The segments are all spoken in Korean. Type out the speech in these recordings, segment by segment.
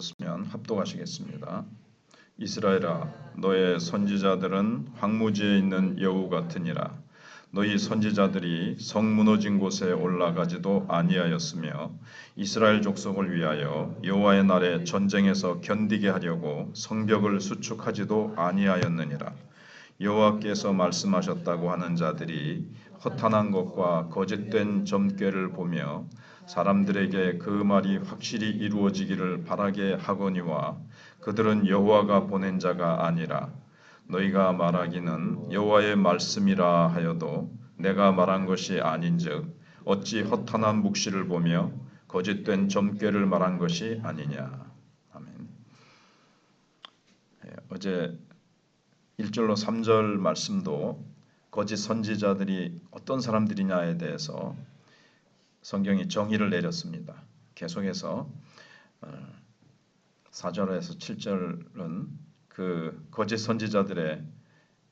찾으셨으면 합독하시겠습니다. 이스라엘아, 너의 선지자들은 황무지에 있는 여우 같으니라. 너희 선지자들이 성 무너진 곳에 올라가지도 아니하였으며 이스라엘 족속을 위하여 여호와의 날에 전쟁에서 견디게 하려고 성벽을 수축하지도 아니하였느니라. 여호와께서 말씀하셨다고 하는 자들이 허탄한 것과 거짓된 점괘를 보며 사람들에게 그 말이 확실히 이루어지기를 바라게 하거니와 그들은 여호와가 보낸 자가 아니라 너희가 말하기는 여호와의 말씀이라 하여도 내가 말한 것이 아닌즉 어찌 허탄한 묵시를 보며 거짓된 점괘를 말한 것이 아니냐. 아멘. 어제 1절로 3절 말씀도 거짓 선지자들이 어떤 사람들이냐에 대해서 성경이 정의를 내렸습니다. 계속해서 4절에서 7절은 그 거짓 선지자들의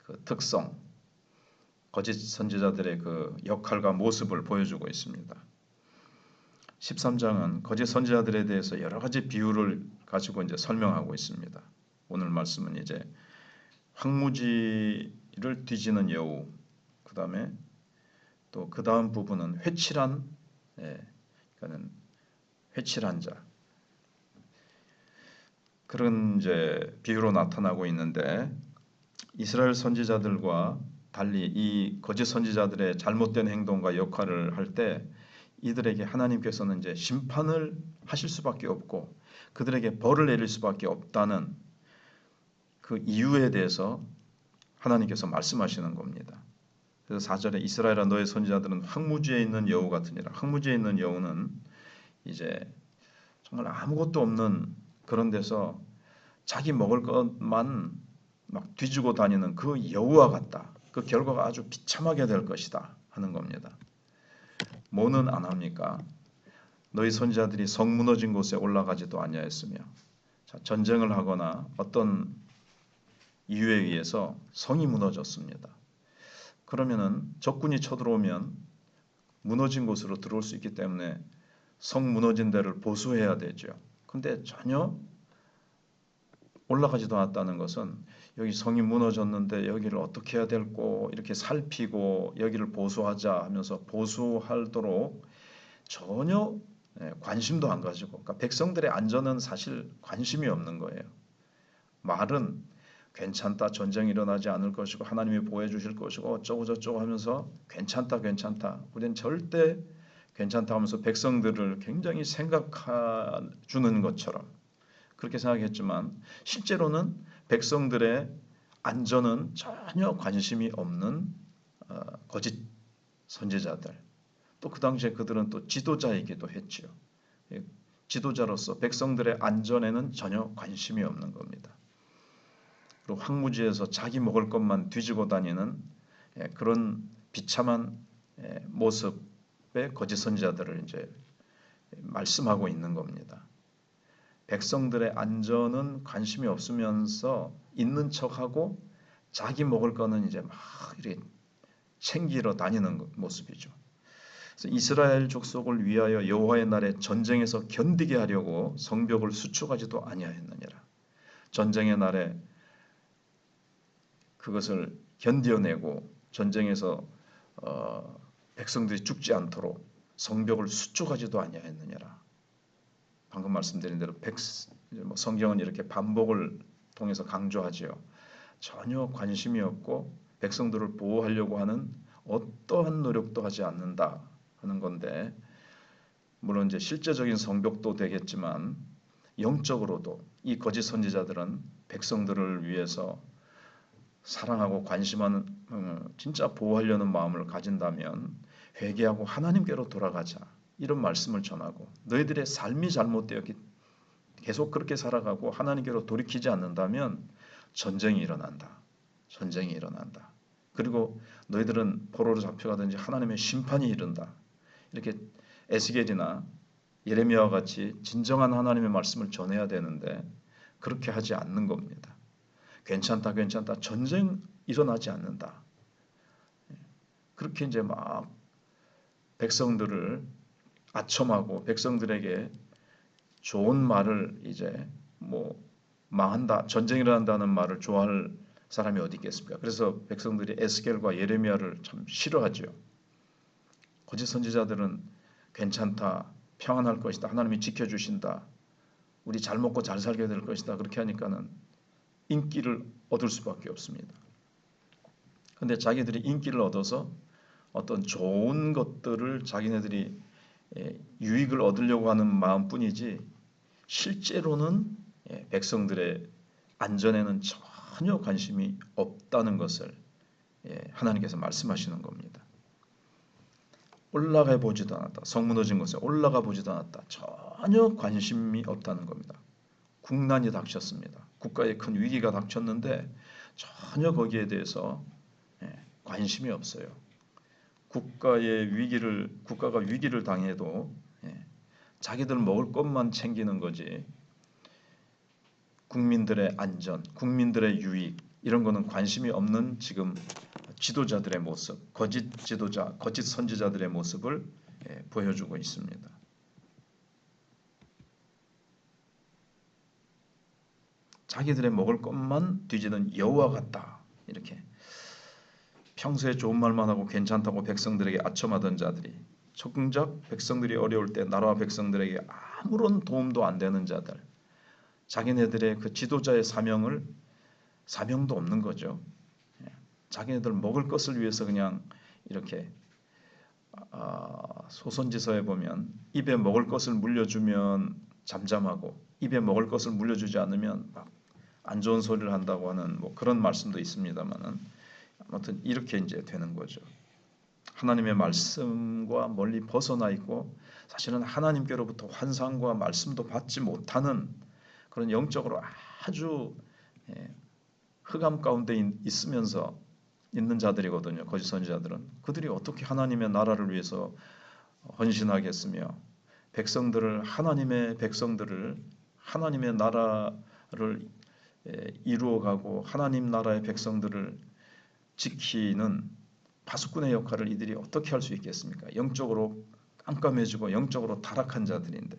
그 특성, 거짓 선지자들의 그 역할과 모습을 보여주고 있습니다. 13장은 거짓 선지자들에 대해서 여러 가지 비유를 가지고 이제 설명하고 있습니다. 오늘 말씀은 이제 황무지를 뒤지는 여우, 그 다음에 또 그 다음 부분은 회칠한, 그러니까는 회칠한 자, 그런 이제 비유로 나타나고 있는데 이스라엘 선지자들과 달리 이 거짓 선지자들의 잘못된 행동과 역할을 할 때 이들에게 하나님께서는 이제 심판을 하실 수밖에 없고 그들에게 벌을 내릴 수밖에 없다는 그 이유에 대해서 하나님께서 말씀하시는 겁니다. 그래서 4절에 이스라엘아 너의 선지자들은 황무지에 있는 여우 같으니라. 황무지에 있는 여우는 이제 정말 아무것도 없는 그런 데서 자기 먹을 것만 막 뒤지고 다니는 그 여우와 같다. 그 결과가 아주 비참하게 될 것이다 하는 겁니다. 뭐는 안 합니까? 너희 선지자들이 성 무너진 곳에 올라가지도 아니하였으며, 전쟁을 하거나 어떤 이유에 의해서 성이 무너졌습니다. 그러면은 적군이 쳐들어오면 무너진 곳으로 들어올 수 있기 때문에 성 무너진 데를 보수해야 되죠. 근데 전혀 올라가지도 않았다는 것은 여기 성이 무너졌는데 여기를 어떻게 해야 될고 이렇게 살피고 여기를 보수하자 하면서 보수하도록 전혀 관심도 안 가지고, 그러니까 백성들의 안전은 사실 관심이 없는 거예요. 말은 괜찮다, 전쟁이 일어나지 않을 것이고 하나님이 보호해 주실 것이고 어쩌고 저쩌고 하면서 괜찮다 괜찮다, 우리는 절대 괜찮다 하면서 백성들을 굉장히 생각해 주는 것처럼 그렇게 생각했지만 실제로는 백성들의 안전은 전혀 관심이 없는 거짓 선지자들, 또 그 당시에 그들은 또 지도자이기도 했지요. 지도자로서 백성들의 안전에는 전혀 관심이 없는 겁니다. 그리고 황무지에서 자기 먹을 것만 뒤지고 다니는 그런 비참한 모습의 거짓 선지자들을 이제 말씀하고 있는 겁니다. 백성들의 안전은 관심이 없으면서 있는 척하고 자기 먹을 거는 이제 막 이렇게 챙기러 다니는 모습이죠. 그래서 이스라엘 족속을 위하여 여호와의 날에 전쟁에서 견디게 하려고 성벽을 수축하지도 아니하였느니라. 전쟁의 날에 그것을 견뎌내고 전쟁에서 백성들이 죽지 않도록 성벽을 수축하지도 아니하였느니라. 방금 말씀드린 대로 성경은 이렇게 반복을 통해서 강조하지요. 전혀 관심이 없고 백성들을 보호하려고 하는 어떠한 노력도 하지 않는다 하는 건데, 물론 이제 실제적인 성벽도 되겠지만 영적으로도 이 거짓 선지자들은 백성들을 위해서 사랑하고 관심하는 진짜 보호하려는 마음을 가진다면 회개하고 하나님께로 돌아가자 이런 말씀을 전하고, 너희들의 삶이 잘못되었기 계속 그렇게 살아가고 하나님께로 돌이키지 않는다면 전쟁이 일어난다. 전쟁이 일어난다. 그리고 너희들은 포로로 잡혀가든지 하나님의 심판이 이른다. 이렇게 에스겔이나 예레미야와 같이 진정한 하나님의 말씀을 전해야 되는데 그렇게 하지 않는 겁니다. 괜찮다 괜찮다, 전쟁 일어나지 않는다. 그렇게 이제 막 백성들을 아첨하고 백성들에게 좋은 말을 이제 뭐 망한다, 전쟁이 일어난다는 말을 좋아할 사람이 어디 있겠습니까? 그래서 백성들이 에스겔과 예레미야를 참 싫어하죠. 거짓 선지자들은 괜찮다, 평안할 것이다, 하나님이 지켜주신다, 우리 잘 먹고 잘 살게 될 것이다, 그렇게 하니까는 인기를 얻을 수밖에 없습니다. 근데 자기들이 인기를 얻어서 어떤 좋은 것들을 자기네들이 유익을 얻으려고 하는 마음뿐이지 실제로는 백성들의 안전에는 전혀 관심이 없다는 것을 하나님께서 말씀하시는 겁니다. 올라가 보지도 않았다. 성 무너진 곳에 올라가 보지도 않았다. 전혀 관심이 없다는 겁니다. 국난이 닥쳤습니다. 국가에 큰 위기가 닥쳤는데 전혀 거기에 대해서 관심이 없어요. 국가가 위기를 당해도 자기들 먹을 것만 챙기는 거지 국민들의 안전, 국민들의 유익 이런 거는 관심이 없는 지금 지도자들의 모습, 거짓 지도자, 거짓 선지자들의 모습을 보여주고 있습니다. 자기들의 먹을 것만 뒤지는 여호와 같다. 이렇게 평소에 좋은 말만 하고 괜찮다고 백성들에게 아첨하던 자들이 정작 백성들이 어려울 때 나라와 백성들에게 아무런 도움도 안 되는 자들, 자기네들의 그 지도자의 사명도 없는 거죠. 자기네들 먹을 것을 위해서 그냥 이렇게 소선지서에 보면 입에 먹을 것을 물려주면 잠잠하고 입에 먹을 것을 물려주지 않으면 막 안 좋은 소리를 한다고 하는 뭐 그런 말씀도 있습니다만은 아무튼 이렇게 이제 되는 거죠. 하나님의 말씀과 멀리 벗어나 있고 사실은 하나님께로부터 환상과 말씀도 받지 못하는 그런 영적으로 아주 흑암 가운데 있으면서 있는 자들이거든요. 거짓 선지자들은 그들이 어떻게 하나님의 나라를 위해서 헌신하겠으며 하나님의 백성들을 하나님의 나라를 이루어가고 하나님 나라의 백성들을 지키는 파수꾼의 역할을 이들이 어떻게 할 수 있겠습니까? 영적으로 깜깜해지고 영적으로 타락한 자들인데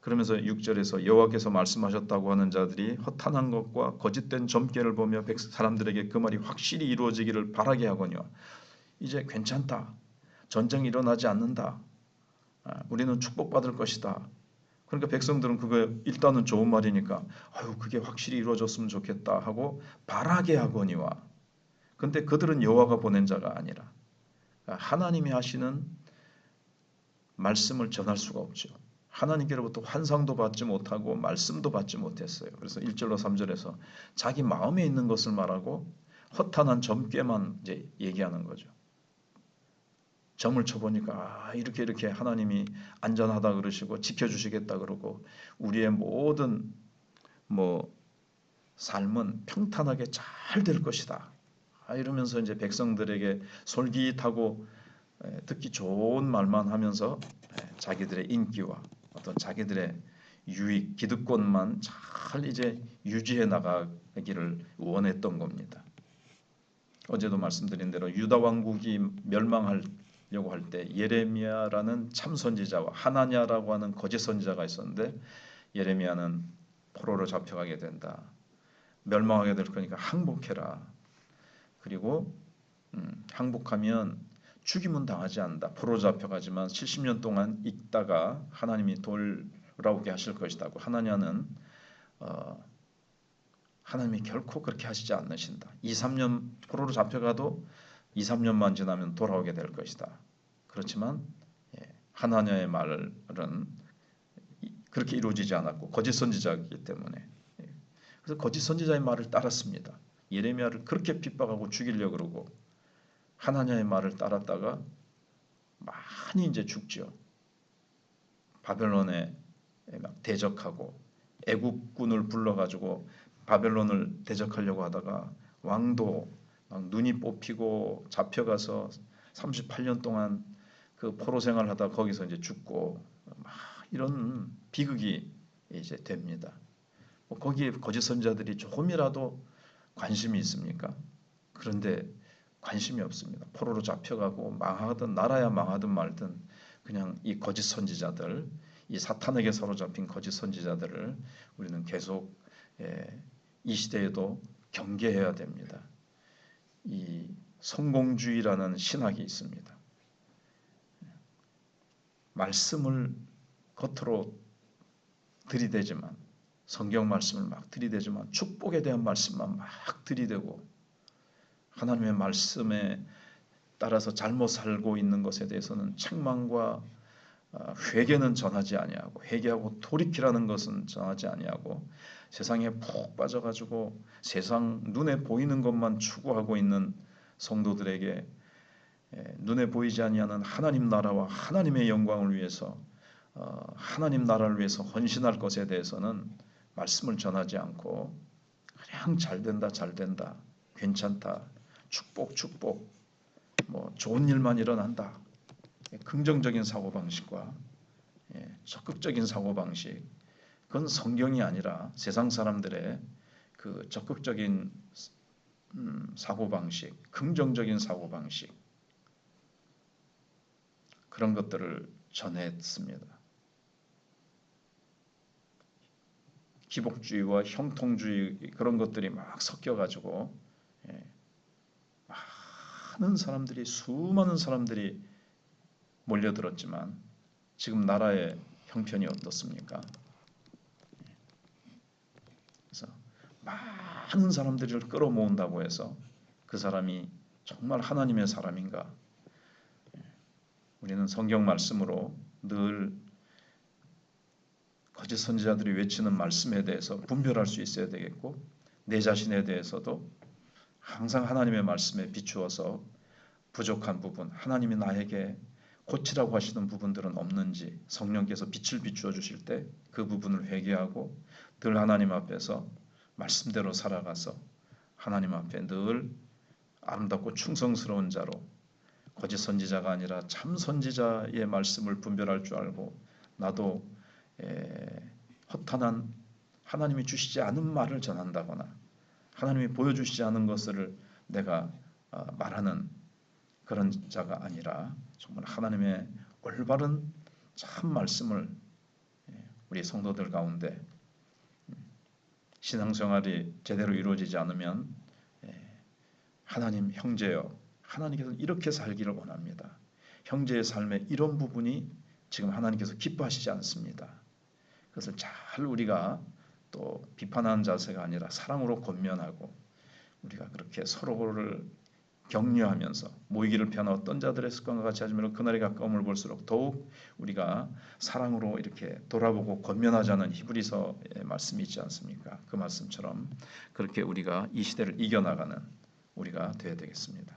그러면서 6절에서 여호와께서 말씀하셨다고 하는 자들이 허탄한 것과 거짓된 점괘를 보며 사람들에게 그 말이 확실히 이루어지기를 바라게 하거니와 이제 괜찮다. 전쟁이 일어나지 않는다. 우리는 축복받을 것이다. 그러니까 백성들은 그거 일단은 좋은 말이니까 그게 확실히 이루어졌으면 좋겠다 하고 바라게 하거니와 근데 그들은 여호와가 보낸 자가 아니라 하나님이 하시는 말씀을 전할 수가 없죠. 하나님께로부터 환상도 받지 못하고 말씀도 받지 못했어요. 그래서 1절로 3절에서 자기 마음에 있는 것을 말하고 허탄한 점괘만 이제 얘기하는 거죠. 점을 쳐보니까 이렇게 하나님이 안전하다 그러시고 지켜주시겠다 그러고 우리의 모든 삶은 평탄하게 잘 될 것이다. 이러면서 이제 백성들에게 솔깃하고 듣기 좋은 말만 하면서 자기들의 인기와 어떤 자기들의 유익, 기득권만 잘 이제 유지해 나가기를 원했던 겁니다. 어제도 말씀드린 대로 유다 왕국이 멸망하려고 할 때 예레미야라는 참 선지자와 하나냐라고 하는 거짓 선지자가 있었는데 예레미야는 포로로 잡혀가게 된다. 멸망하게 될 거니까 항복해라. 그리고 항복하면 죽임은 당하지 않는다. 포로 잡혀가지만 70년 동안 있다가 하나님이 돌아오게 하실 것이다고. 하나냐는 하나님이 결코 그렇게 하시지 않으신다. 2-3년 포로로 잡혀가도 2-3년만 지나면 돌아오게 될 것이다. 그렇지만 하나냐의 말은 그렇게 이루어지지 않았고 거짓 선지자이기 때문에 그래서 거짓 선지자의 말을 따랐습니다. 예레미야를 그렇게 핍박하고 죽이려고 그러고 하나냐의 말을 따랐다가 많이 이제 죽죠. 바벨론에 막 대적하고 애국군을 불러가지고 바벨론을 대적하려고 하다가 왕도 막 눈이 뽑히고 잡혀가서 38년 동안 그 포로 생활하다 거기서 이제 죽고 막 이런 비극이 이제 됩니다. 거기에 거짓 선지자들이 조금이라도 관심이 있습니까? 그런데 관심이 없습니다. 포로로 잡혀가고 망하든 나라야 망하든 말든 그냥 이 거짓 선지자들 이 사탄에게 사로잡힌 거짓 선지자들을 우리는 계속 이 시대에도 경계해야 됩니다. 이 성공주의라는 신학이 있습니다. 말씀을 겉으로 들이대지만, 성경 말씀을 막 들이대지만 축복에 대한 말씀만 막 들이대고 하나님의 말씀에 따라서 잘못 살고 있는 것에 대해서는 책망과 회개는 전하지 아니하고, 회개하고 돌이키라는 것은 전하지 아니하고, 세상에 푹 빠져가지고 세상 눈에 보이는 것만 추구하고 있는 성도들에게 눈에 보이지 아니하는 하나님 나라와 하나님의 영광을 위해서, 하나님 나라를 위해서 헌신할 것에 대해서는 말씀을 전하지 않고 그냥 잘된다 잘된다 괜찮다 축복 뭐 좋은 일만 일어난다, 긍정적인 사고방식과 적극적인 사고방식, 그건 성경이 아니라 세상 사람들의 그 적극적인 사고방식, 긍정적인 사고방식, 그런 것들을 전했습니다. 기복주의와 형통주의 그런 것들이 막 섞여가지고 많은 사람들이, 수많은 사람들이 몰려들었지만 지금 나라의 형편이 어떻습니까? 그래서 많은 사람들을 끌어모은다고 해서 그 사람이 정말 하나님의 사람인가? 우리는 성경 말씀으로 늘 거짓 선지자들이 외치는 말씀에 대해서 분별할 수 있어야 되겠고, 내 자신에 대해서도 항상 하나님의 말씀에 비추어서 부족한 부분, 하나님이 나에게 고치라고 하시는 부분들은 없는지 성령께서 빛을 비추어 주실 때 그 부분을 회개하고 늘 하나님 앞에서 말씀대로 살아가서 하나님 앞에 늘 아름답고 충성스러운 자로, 거짓 선지자가 아니라 참 선지자의 말씀을 분별할 줄 알고, 나도 허탄한 하나님이 주시지 않은 말을 전한다거나 하나님이 보여주시지 않은 것을 내가 말하는 그런 자가 아니라 정말 하나님의 올바른 참 말씀을 우리 성도들 가운데, 신앙생활이 제대로 이루어지지 않으면 하나님 형제여, 하나님께서는 이렇게 살기를 원합니다. 형제의 삶의 이런 부분이 지금 하나님께서 기뻐하시지 않습니다. 그것을 잘 우리가 또 비판하는 자세가 아니라 사랑으로 권면하고, 우리가 그렇게 서로를 격려하면서 모이기를 피하는 어떤 자들의 습관과 같이 하지만 그날이 가까움을 볼수록 더욱 우리가 사랑으로 이렇게 돌아보고 권면하자는 히브리서의 말씀이 있지 않습니까? 그 말씀처럼 그렇게 우리가 이 시대를 이겨나가는 우리가 되어야 되겠습니다.